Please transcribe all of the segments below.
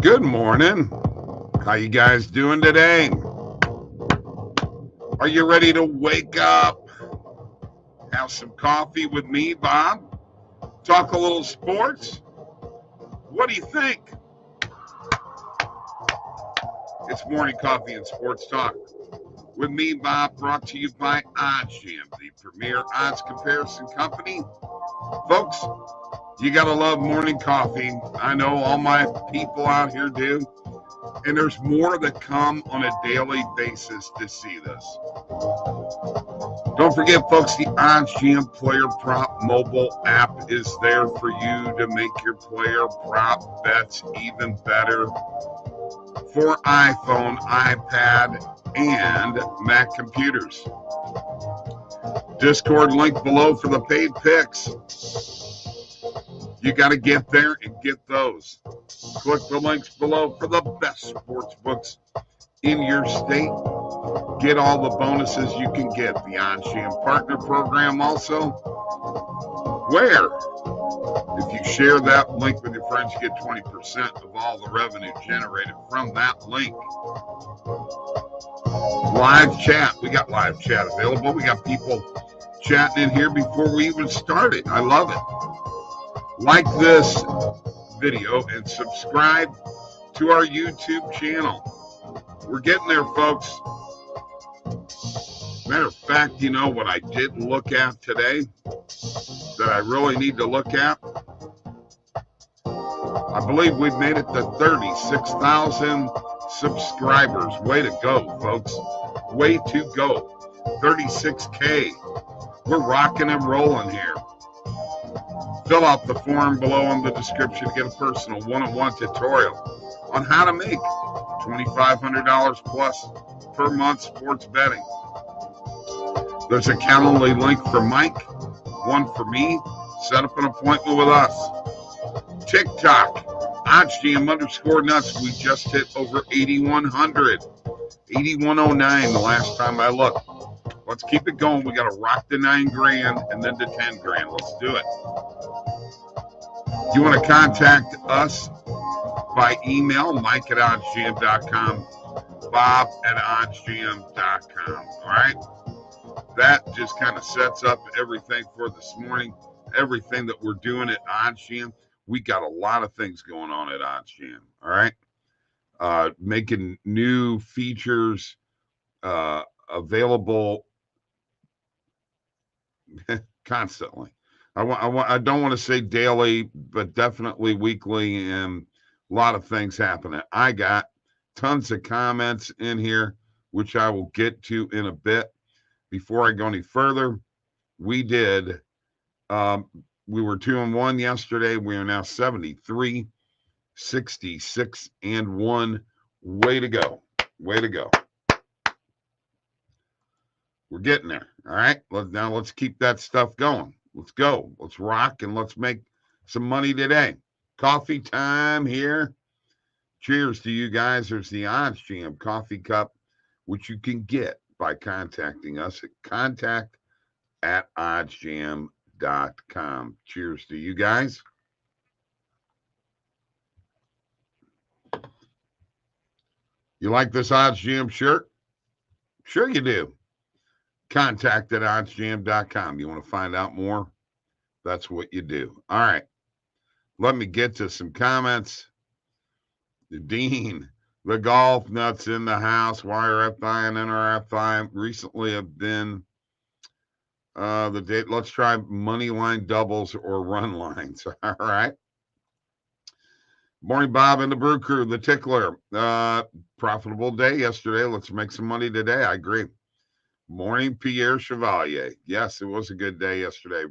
Good morning. How you guys doing today? Are you ready to wake up? Have some coffee with me, Bob? Talk a little sports? What do you think? It's Morning Coffee and Sports Talk with me, Bob, brought to you by OddsJam, the premier odds comparison company. Folks, you got to love morning coffee. I know all my people out here do. And there's more that come on a daily basis to see this. Don't forget, folks, the OddsJam Player Prop mobile app is there for you to make your player prop bets even better for iPhone, iPad, and Mac computers. Discord link below for the paid picks. You got to get there and get those. Click the links below for the best sports books in your state. Get all the bonuses you can get. The OddsJam Partner Program also, where if you share that link with your friends, you get 20% of all the revenue generated from that link. Live chat. We got live chat available. We got people chatting in here before we even started. I love it. Like this video and subscribe to our YouTube channel. We're getting there, folks. Matter of fact, you know what I did look at today that I really need to look at? I believe we've made it to 36,000 subscribers. Way to go, folks. Way to go. 36K. We're rocking and rolling here. Fill out the form below in the description to get a personal one-on-one tutorial on how to make $2,500 plus per month sports betting. There's a Calendly link for Mike, one for me. Set up an appointment with us. TikTok, OddsJam_nuts. We just hit over 8,100. 8,109 the last time I looked. Let's keep it going. We got to rock the $9,000 and then the $10,000. Let's do it. You want to contact us by email, Mike at oddsjam.com, Bob at oddsjam.com. All right? That just kind of sets up everything for this morning, everything that we're doing at OddsJam. We got a lot of things going on at OddsJam. All right? Making new features available constantly. I don't want to say daily, but definitely weekly, and a lot of things happening. I got tons of comments in here, which I will get to in a bit. Before I go any further, we were 2-1 yesterday. We are now 73, 66, and 1. Way to go. Way to go. We're getting there. All right. Now let's keep that stuff going. Let's go. Let's rock and let's make some money today. Coffee time here. Cheers to you guys. There's the OddsJam coffee cup, which you can get by contacting us at contact@oddsjam.com. Cheers to you guys. You like this OddsJam shirt? Sure you do. Contact@oddsjam.com. You want to find out more? That's what you do. All right. Let me get to some comments. Dean, the golf nuts in the house. YRFI and NRFI recently have been the date. Let's try money line doubles or run lines. All right. Morning, Bob and the Brew Crew, the Tickler. Profitable day yesterday. Let's make some money today. I agree. Morning, Pierre Chevalier. Yes, it was a good day yesterday.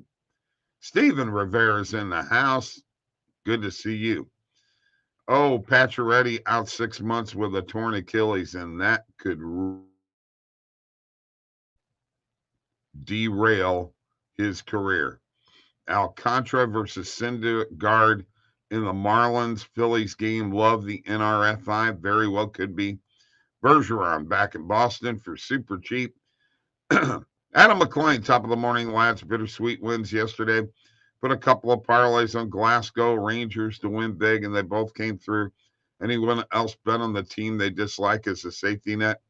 Steven Rivera's in the house. Good to see you. Oh, Pacioretty out 6 months with a torn Achilles, and that could derail his career. Alcantara versus Syndergaard in the Marlins Phillies game. Love the NRFI. Very well could be. Bergeron back in Boston for super cheap. Adam McClain, top of the morning, lads. Bittersweet wins yesterday. Put a couple of parlays on Glasgow Rangers to win big, and they both came through. Anyone else bet on the team they dislike as a safety net?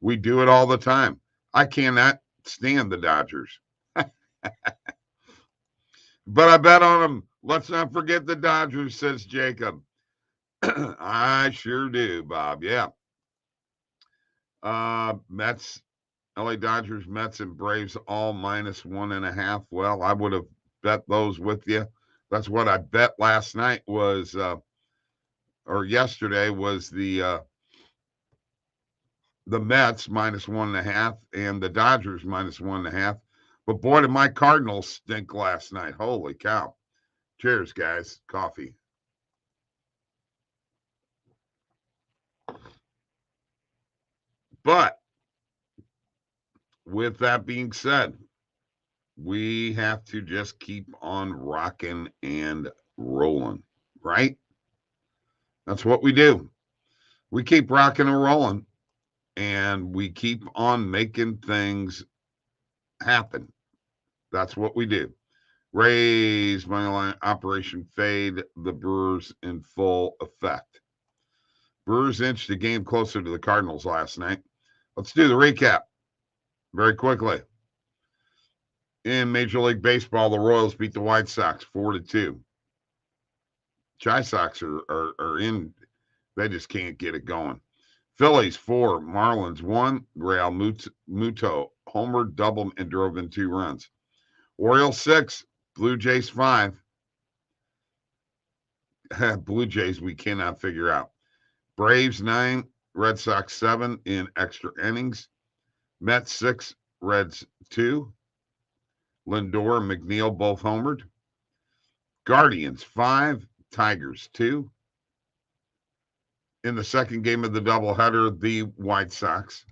We do it all the time. I cannot stand the Dodgers. But I bet on them. Let's not forget the Dodgers, says Jacob. I sure do, Bob. Yeah. Mets, LA Dodgers, Mets, and Braves all -1.5. Well, I would have bet those with you. That's what I bet last night was, or yesterday was the Mets -1.5 and the Dodgers -1.5. But boy, did my Cardinals stink last night. Holy cow. Cheers, guys. Coffee. But with that being said, we have to just keep on rocking and rolling, right? That's what we do. We keep rocking and rolling, and we keep on making things happen. That's what we do. Raise money line, Operation Fade, the Brewers in full effect. Brewers inched the game closer to the Cardinals last night. Let's do the recap very quickly. In Major League Baseball, the Royals beat the White Sox 4-2. Chi Sox are in. They just can't get it going. Phillies 4, Marlins 1. Real Muto homered, doubled, and drove in 2 runs. Orioles 6, Blue Jays 5. Blue Jays we cannot figure out. Braves 9, Red Sox 7 in extra innings. Mets 6, Reds 2. Lindor and McNeil both homered. Guardians 5, Tigers 2. In the second game of the doubleheader, the White Sox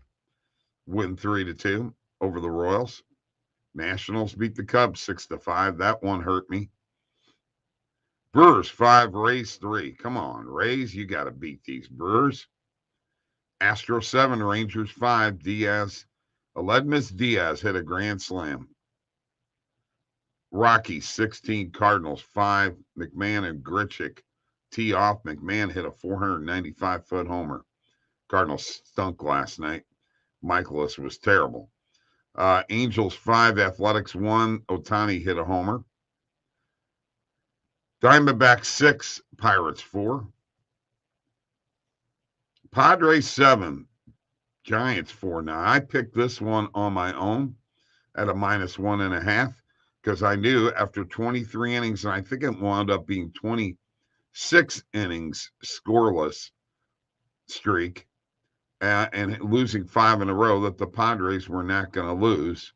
win 3-2 over the Royals. Nationals beat the Cubs 6-5. That one hurt me. Brewers 5, Rays 3. Come on, Rays, you got to beat these Brewers. Astros 7, Rangers 5. Aledmus Diaz hit a grand slam. Rockies 16, Cardinals 5. McMahon and Grichuk tee off. McMahon hit a 495-foot homer. Cardinals stunk last night. Michaelis was terrible. Angels 5, Athletics 1. Ohtani hit a homer. Diamondbacks 6, Pirates 4. Padres 7, Giants 4. Now, I picked this one on my own at a -1.5 because I knew after 23 innings, and I think it wound up being 26 innings scoreless streak, and losing 5 in a row, that the Padres were not going to lose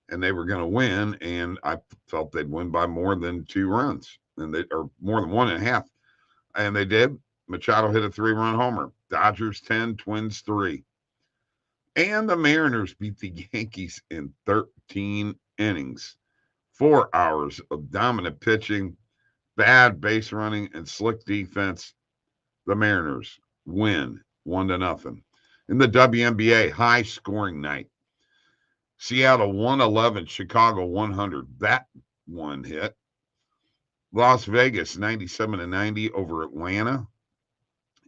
and they were going to win. And I felt they'd win by more than 2 runs, or more than 1.5. And they did. Machado hit a 3-run homer. Dodgers 10, Twins 3. And the Mariners beat the Yankees in 13 innings. 4 hours of dominant pitching, bad base running, and slick defense. The Mariners win 1-0. In the WNBA, high scoring night. Seattle 111, Chicago 100. That one hit. Las Vegas 97-90 over Atlanta.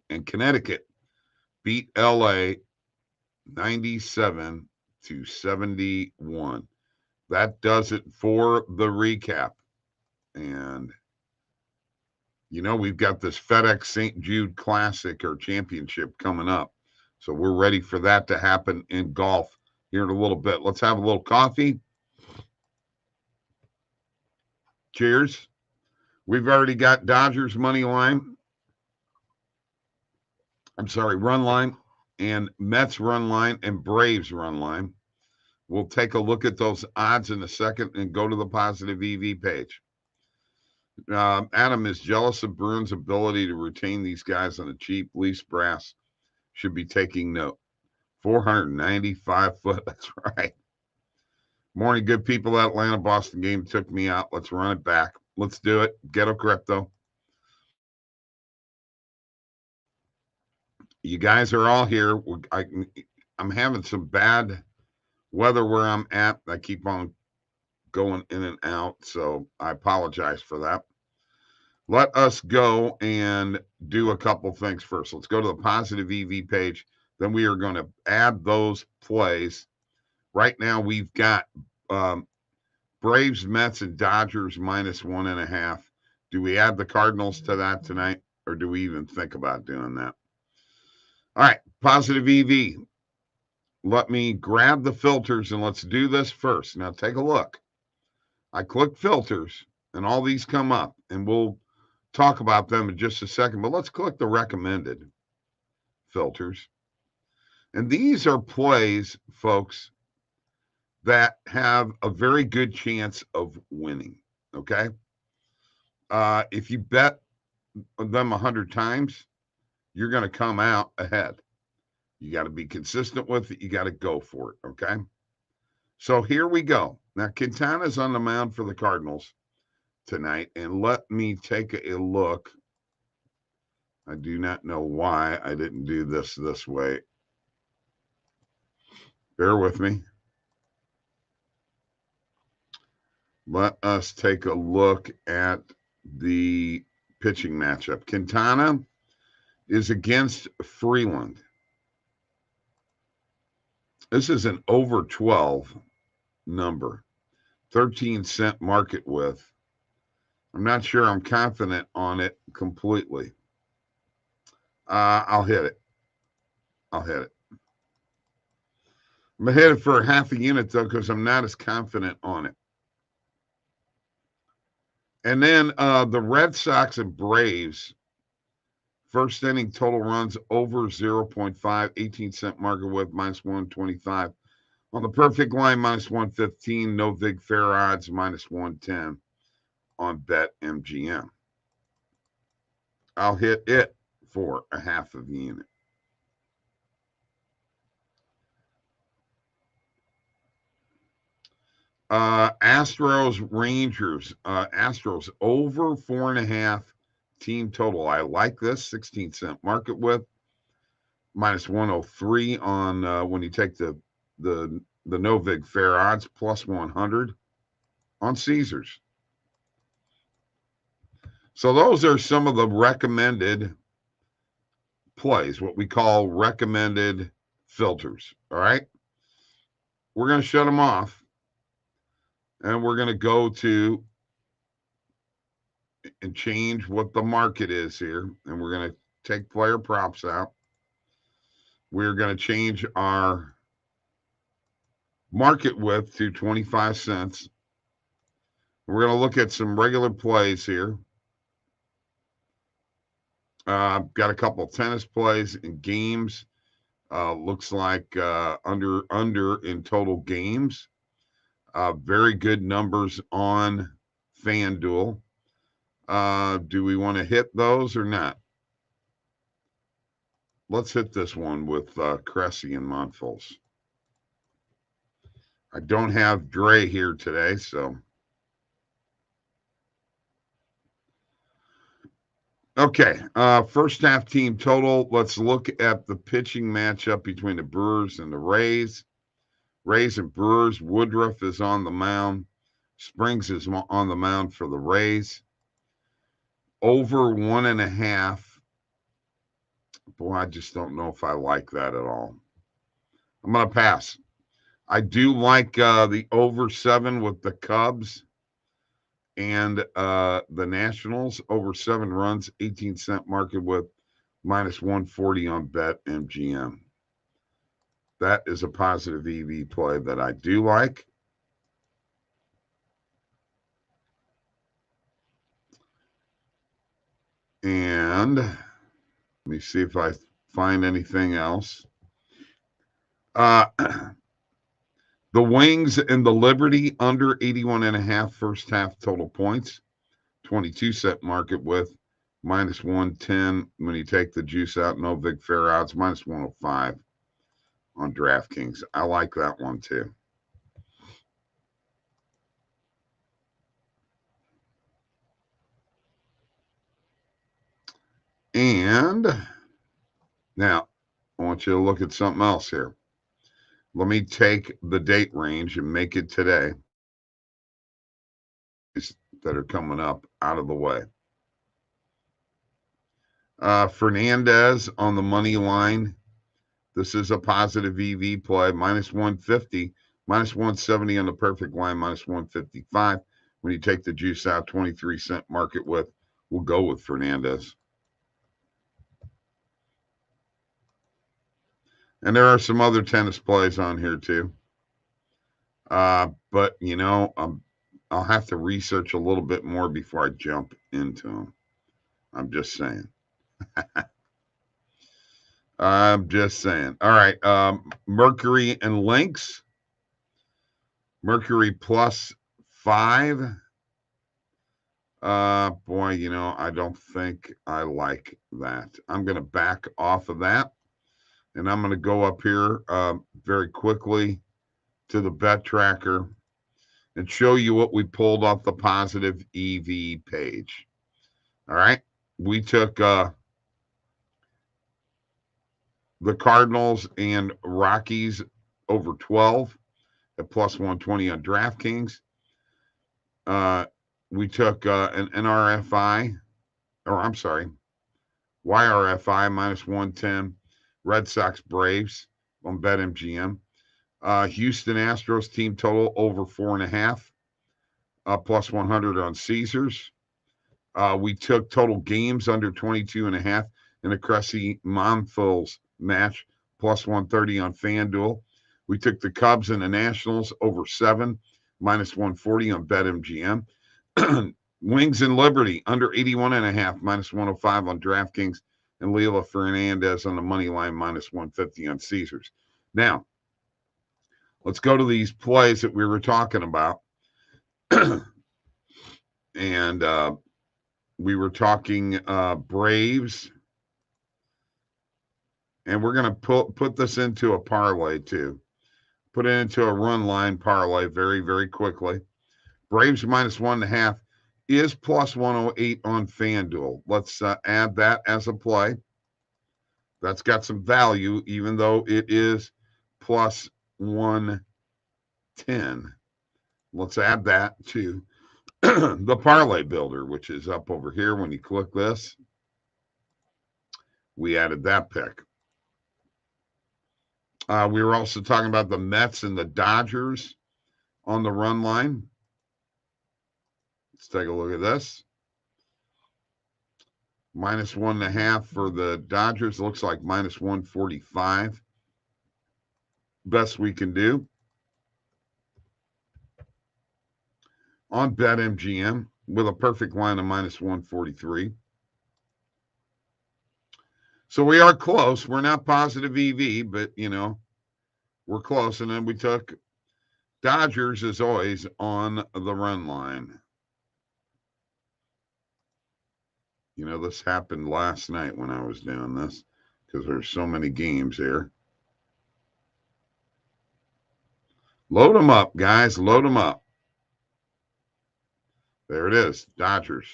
And Connecticut beat LA 97-71. That does it for the recap. And, we've got this FedEx St. Jude Classic or Championship coming up. So we're ready for that to happen in golf here in a little bit. Let's have a little coffee. Cheers. We've already got Dodgers money line. Run line, and Mets run line, and Braves run line. We'll take a look at those odds in a second and go to the positive EV page. Adam is jealous of Bruins' ability to retain these guys on a cheap lease. Brass should be taking note. 495 foot. That's right. Morning, good people. That Atlanta-Boston game took me out. Let's run it back. Let's do it. Ghetto crypto. You guys are all here. I'm having some bad weather where I'm at. I keep on going in and out, so I apologize for that. Let us go and do a couple things first. Let's go to the positive EV page. Then we are going to add those plays. Right now, we've got Braves, Mets, and Dodgers minus 1.5. Do we add the Cardinals to that tonight, or do we even think about doing that? All right, positive EV. Let me grab the filters and let's do this first. Now, take a look. I click filters, and all these come up, and we'll talk about them in just a second. But let's click the recommended filters. And these are plays, folks, that have a very good chance of winning, okay? If you bet them 100 times, you're going to come out ahead. You got to be consistent with it. You got to go for it, okay? So here we go. Now, Quintana's on the mound for the Cardinals tonight, and let me take a look. I do not know why I didn't do this way. Bear with me. Let us take a look at the pitching matchup. Quintana is against Freeland. This is an over 12 number, 13-cent market width. I'm not sure I'm confident on it completely. I'll hit it. I'm going to hit it for half a unit, though, because I'm not as confident on it. And then the Red Sox and Braves, first inning total runs over 0.5, 18-cent market width, minus 125. On the perfect line, minus 115. No vig fair odds, minus 110 on BetMGM. I'll hit it for a half of the unit. Astros, Rangers. Astros over 4.5 team total. I like this, 16-cent market width, minus 103 on when you take the no vig fair odds, plus 100 on Caesars. So those are some of the recommended plays, what we call recommended filters. All right. We're going to shut them off, and we're going to go to and change what the market is here. And we're going to take player props out. We're going to change our market width to 25 cents. We're going to look at some regular plays here. Got a couple of tennis plays and games. Looks like under in total games. Very good numbers on FanDuel. Do we want to hit those or not? Let's hit this one with Cressy and Monfils. I don't have Dre here today, so. Okay, first half team total. Let's look at the pitching matchup between the Brewers and the Rays. Rays and Brewers. Woodruff is on the mound. Springs is on the mound for the Rays. Over 1.5. Boy, I just don't know if I like that at all. I'm going to pass. I do like the over 7 with the Cubs and the Nationals. Over 7 runs, 18-cent market with minus 140 on BetMGM. That is a positive EV play that I do like. And let me see if I find anything else. The Wings and the Liberty under 81.5 first half total points. 22-cent market with minus 110 when you take the juice out. No vig fair odds, minus 105 on DraftKings. I like that one too. And now I want you to look at something else here. Let me take the date range and make it today that are coming up out of the way. Fernandez on the money line. This is a positive EV play, minus 150, minus 170 on the perfect line, minus 155. When you take the juice out, 23-cent market width, we'll go with Fernandez. And there are some other tennis plays on here too. But, you know, I'll have to research a little bit more before I jump into them. I'm just saying. I'm just saying. All right. Mercury and Lynx. Mercury plus 5. Boy, you know, I don't think I like that. I'm going to back off of that. And I'm going to go up here very quickly to the bet tracker and show you what we pulled off the positive EV page. All right. We took the Cardinals and Rockies over 12 at plus 120 on DraftKings. We took an NRFI, or I'm sorry, YRFI minus 110, Red Sox Braves on BetMGM. Houston Astros team total over 4.5, plus 100 on Caesars. We took total games under 22.5 in the Cressy Monfils match, plus 130 on FanDuel. We took the Cubs and the Nationals over 7, minus 140 on BetMGM. Wings and Liberty under 81.5, minus 105 on DraftKings, and Leila Fernandez on the money line, minus 150 on Caesars. Now, let's go to these plays that we were talking about. And we were talking Braves. And we're going to put this into a parlay too. Put it into a run line parlay very, very quickly. Braves minus 1.5 is plus 108 on FanDuel. Let's add that as a play. That's got some value, even though it is plus 110. Let's add that to the parlay builder, which is up over here. When you click this, we added that pick. We were also talking about the Mets and the Dodgers on the run line. Let's take a look at this. Minus 1.5 for the Dodgers. Looks like minus 145. Best we can do. On BetMGM with a perfect line of minus 143. So we are close. We're not positive EV, but, you know, we're close. And then we took Dodgers, as always, on the run line. You know, this happened last night when I was doing this because there's so many games here. Load them up, guys. Load them up. There it is. Dodgers.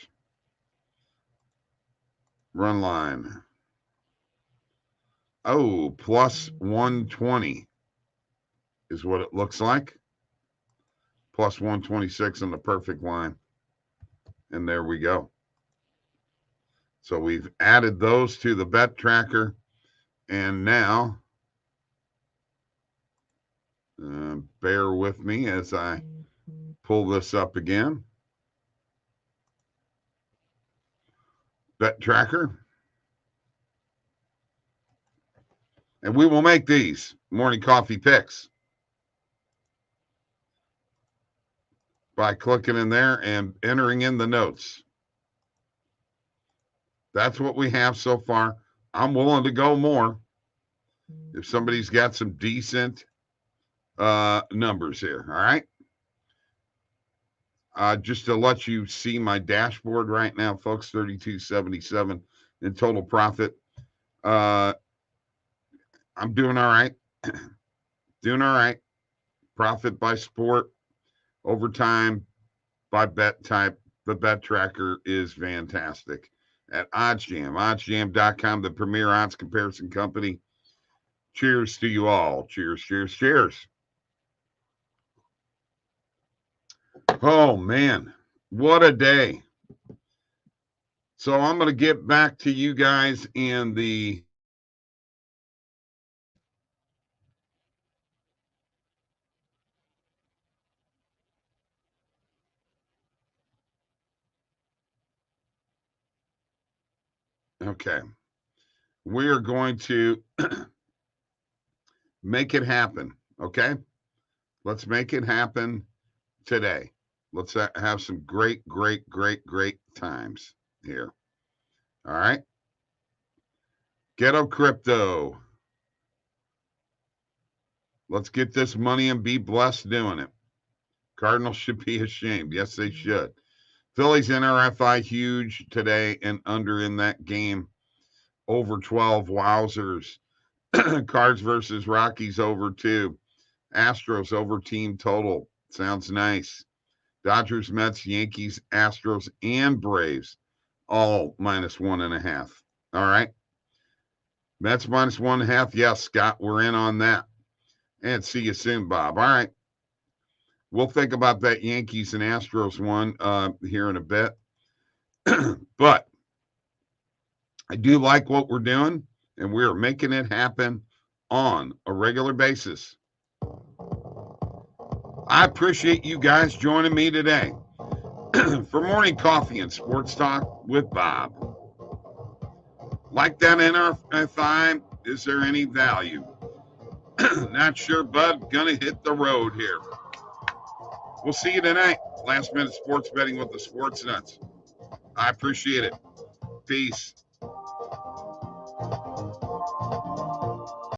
Run line. Oh, plus 120 is what it looks like. Plus 126 on the perfect line. And there we go. So we've added those to the bet tracker. And now, bear with me as I pull this up again. Bet tracker. And we will make these morning coffee picks by clicking in there and entering in the notes. That's what we have so far. I'm willing to go more if somebody's got some decent numbers here. All right. Just to let you see my dashboard right now, folks, 32.77 in total profit. I'm doing all right. Doing all right. Profit by sport, overtime by bet type. The bet tracker is fantastic. At OddsJam, oddsjam.com, the premier odds comparison company. Cheers to you all. Cheers, cheers, cheers. Oh, man. What a day. So I'm going to get back to you guys in the okay. We are going to make it happen. Okay. Let's make it happen today. Let's have some great times here. All right. Ghetto Crypto. Let's get this money and be blessed doing it. Cardinals should be ashamed. Yes, they should. Phillies NRFI huge today and under in that game. Over 12. Wowzers. Cards versus Rockies over 2. Astros over team total. Sounds nice. Dodgers, Mets, Yankees, Astros, and Braves all -1.5. All right. Mets -1.5. Yes, Scott, we're in on that. And see you soon, Bob. All right. We'll think about that Yankees and Astros one here in a bit. But I do like what we're doing, and we're making it happen on a regular basis. I appreciate you guys joining me today for Morning Coffee and Sports Talk with Bob. Like that NRFI, is there any value? Not sure, bud. Gonna hit the road here. We'll see you tonight. Last minute sports betting with the Sports Nuts. I appreciate it. Peace.